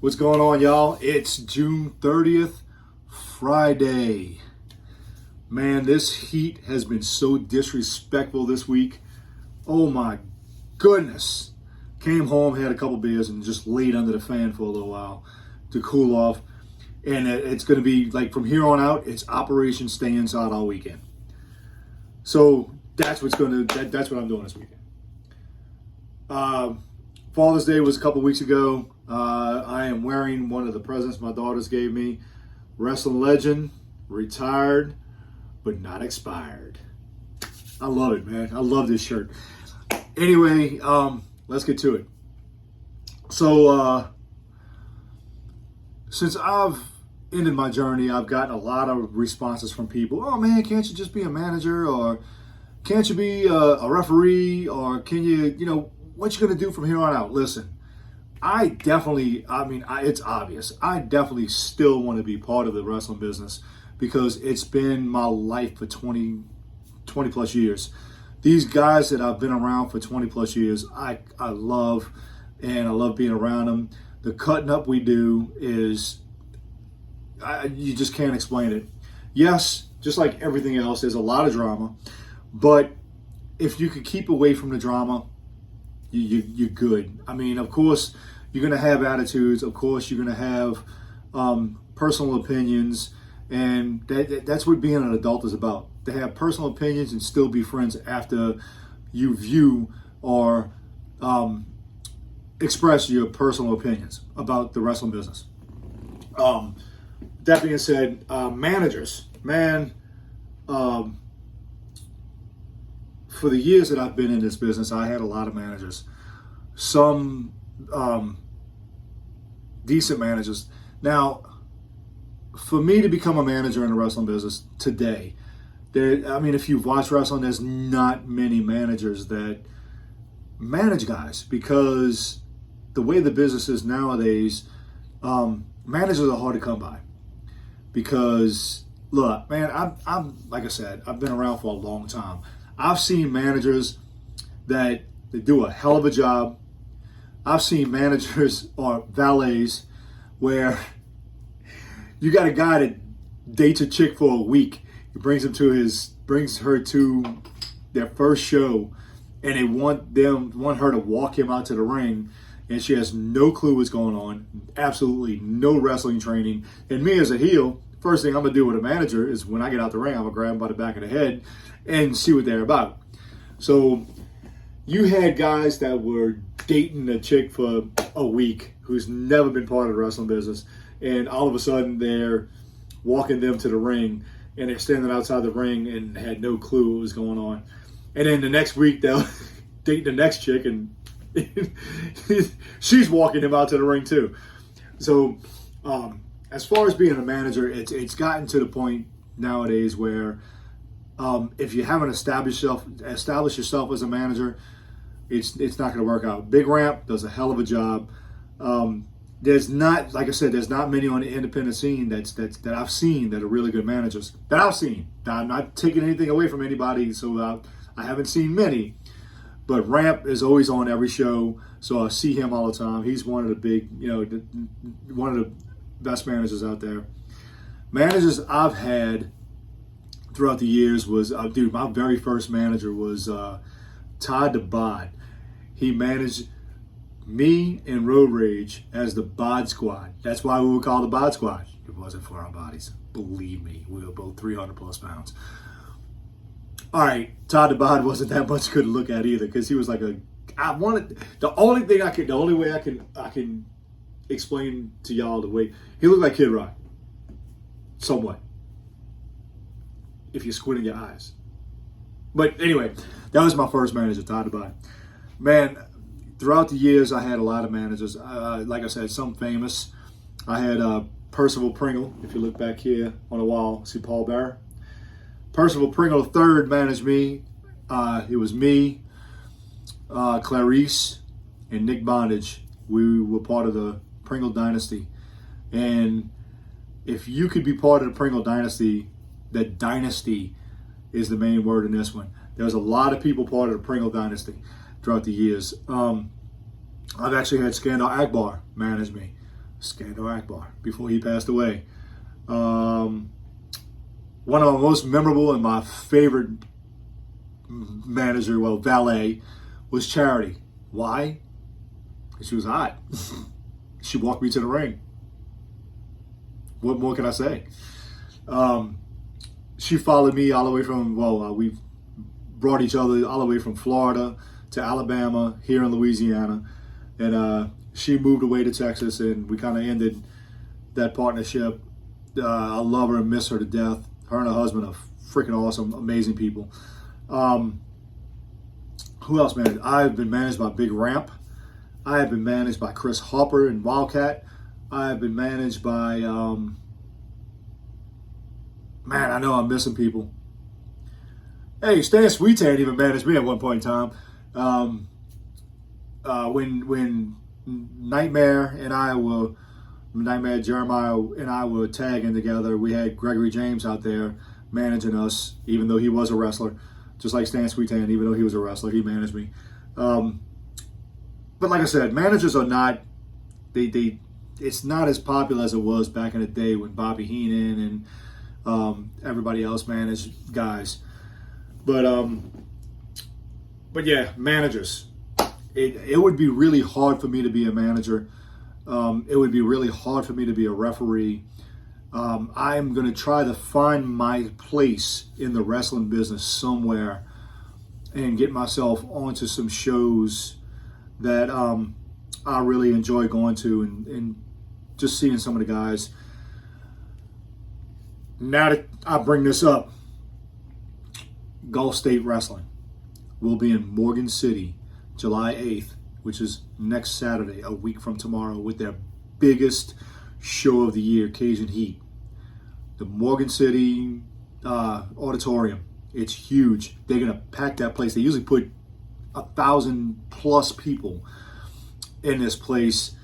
What's going on, y'all? It's June 30th, Friday. Man, this heat has been so disrespectful this week. Oh my goodness. Came home, had a couple beers, and just laid under the fan for a little while to cool off. And it's going to be, like, from here on out, it's Operation Stay Inside all weekend. So that's what I'm doing this weekend. Father's Day was a couple weeks ago. I am wearing one of the presents my daughters gave me. Wrestling legend, retired, but not expired. I love it, man. I love this shirt. Anyway, let's get to it. So, since I've ended my journey, I've gotten a lot of responses from people. Oh, man, can't you just be a manager? Or can't you be a referee? Or can you, what you going to do from here on out? Listen, it's obvious. I definitely still want to be part of the wrestling business because it's been my life for 20 plus years. These guys that I've been around for 20 plus years, I love, and I love being around them. The cutting up we do is, you just can't explain it. Yes, just like everything else, there's a lot of drama, but if you could keep away from the drama, you're good. I mean, of course, you're going to have attitudes. Of course, you're going to have personal opinions. And that's what being an adult is about. To have personal opinions and still be friends after you view or express your personal opinions about the wrestling business. That being said, managers, man, for the years that I've been in this business, I had a lot of managers. Some decent managers. Now, for me to become a manager in the wrestling business today, if you've watched wrestling, there's not many managers that manage guys because the way the business is nowadays, managers are hard to come by. Because, look, man, I'm like I said, I've been around for a long time. I've seen managers that do a hell of a job. I've seen managers or valets where you got a guy that dates a chick for a week. He brings her to their first show, and they want her to walk him out to the ring, and she has no clue what's going on, absolutely no wrestling training. And me as a heel, first thing I'm gonna do with a manager is when I get out the ring, I'm gonna grab him by the back of the head and see what they're about. So you had guys that were dating a chick for a week who's never been part of the wrestling business, and all of a sudden they're walking them to the ring, and they're standing outside the ring and had no clue what was going on. And then the next week they'll date the next chick, and she's walking him out to the ring too. So as far as being a manager, it's gotten to the point nowadays where if you haven't established yourself as a manager, it's not going to work out. Big Ramp does a hell of a job. There's not, like I said, there's not many on the independent scene that I've seen that are really good managers. That I've seen. Now, I'm not taking anything away from anybody, so I haven't seen many. But Ramp is always on every show, so I see him all the time. He's one of the big, one of the best managers out there. Managers I've had throughout the years was, my very first manager was Todd DeBod. He managed me and Road Rage as the Bod Squad. That's why we were called the Bod Squad. It wasn't for our bodies. Believe me, we were both 300 plus pounds. All right, Todd DeBod wasn't that much good to look at either because he was like the only way I can explain to y'all the way he looked like Kid Rock. Somewhat. If you're squinting your eyes. But anyway, that was my first manager, Todd DeBod. Man, throughout the years, I had a lot of managers. Like I said, some famous. I had Percival Pringle. If you look back here on the wall, see Paul Bearer. Percival Pringle III managed me. It was me, Clarice, and Nick Bondage. We were part of the Pringle dynasty. And if you could be part of the Pringle dynasty, that dynasty is the main word in this one. There's a lot of people part of the Pringle dynasty throughout the years. I've actually had Skandar Akbar manage me. Skandar Akbar, before he passed away. One of my most memorable and my favorite manager, well, valet, was Charity. Why? Because she was hot. She walked me to the ring. What more can I say? She followed me all the way from, we brought each other all the way from Florida to Alabama, here in Louisiana. And she moved away to Texas, and we kind of ended that partnership. I love her and miss her to death. Her and her husband are freaking awesome, amazing people. Who else, man? I've been managed by Big Ramp. I have been managed by Chris Harper and Wildcat. I have been managed by, man, I know I'm missing people. Hey, Stan Sweetan even managed me at one point in time. When Nightmare Jeremiah and I were tagging together, we had Gregory James out there managing us, even though he was a wrestler. Just like Stan Sweetan, even though he was a wrestler, he managed me. But like I said, managers are not, it's not as popular as it was back in the day when Bobby Heenan and everybody else managed guys. But yeah, managers. It would be really hard for me to be a manager. It would be really hard for me to be a referee. I'm going to try to find my place in the wrestling business somewhere and get myself onto some shows that I really enjoy going to and just seeing some of the guys. Now that I bring this up, Gulf State Wrestling will be in Morgan City July 8th, which is next Saturday, a week from tomorrow, with their biggest show of the year, Cajun Heat. The Morgan City auditorium. It's huge. They're going to pack that place. They usually put 1,000+ people in this place.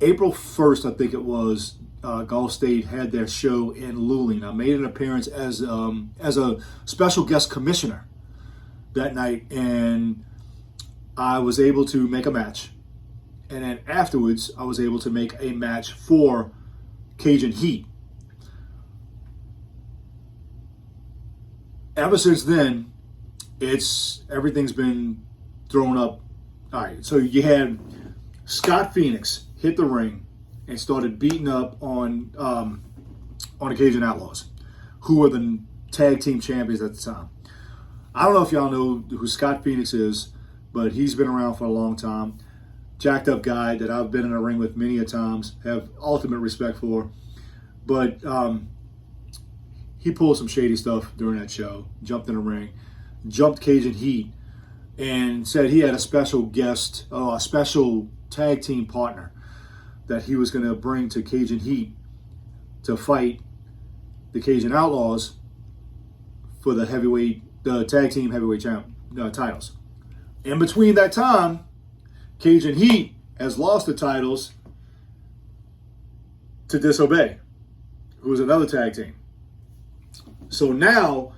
April 1st, I think it was, Gulf State had their show in Luling. I made an appearance as a special guest commissioner that night, and I was able to make a match. And then afterwards, I was able to make a match for Cajun Heat. Ever since then, everything's been thrown up. All right, so you had Scott Phoenix hit the ring and started beating up on the Cajun Outlaws, who were the tag team champions at the time. I don't know if y'all know who Scott Phoenix is, but he's been around for a long time. Jacked up guy that I've been in a ring with many a times, have ultimate respect for. But he pulled some shady stuff during that show, jumped in the ring, jumped Cajun Heat, and said he had a special guest, a special tag team partner that he was going to bring to Cajun Heat to fight the Cajun Outlaws for the tag team heavyweight titles. In between that time, Cajun Heat has lost the titles to Disobey, who was another tag team. So now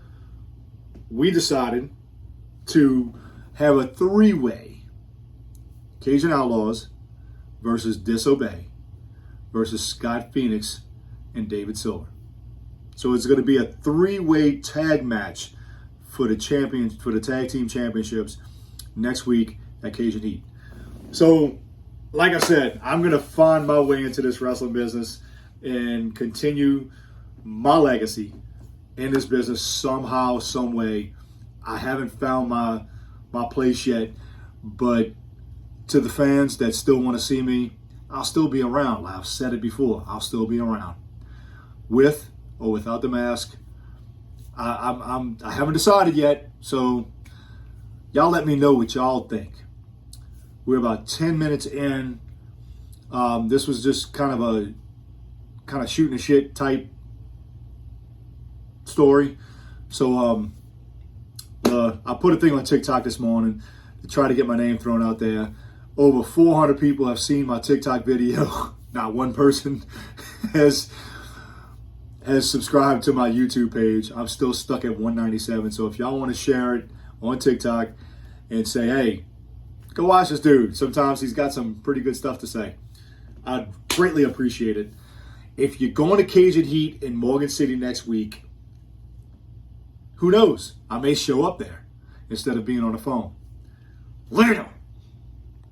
we decided to have a three-way: Cajun Outlaws versus Disobey versus Scott Phoenix and David Silver. So it's going to be a three-way tag match for the tag team championships next week at Cajun Heat. So, like I said, I'm going to find my way into this wrestling business and continue my legacy in this business somehow, some way. I haven't found my place yet, but to the fans that still want to see me, I'll still be around. I've said it before. I'll still be around, with or without the mask. I haven't decided yet, so y'all let me know what y'all think. We're about 10 minutes in. This was just kind of shooting the shit type story. So I put a thing on TikTok this morning to try to get my name thrown out there. Over 400 people have seen my TikTok video. Not one person has subscribed to my YouTube page. I'm still stuck at 197. So if y'all want to share it on TikTok and say, hey, go watch this dude. Sometimes he's got some pretty good stuff to say. I'd greatly appreciate it. If you're going to Cajun Heat in Morgan City next week, who knows? I may show up there instead of being on the phone. Later.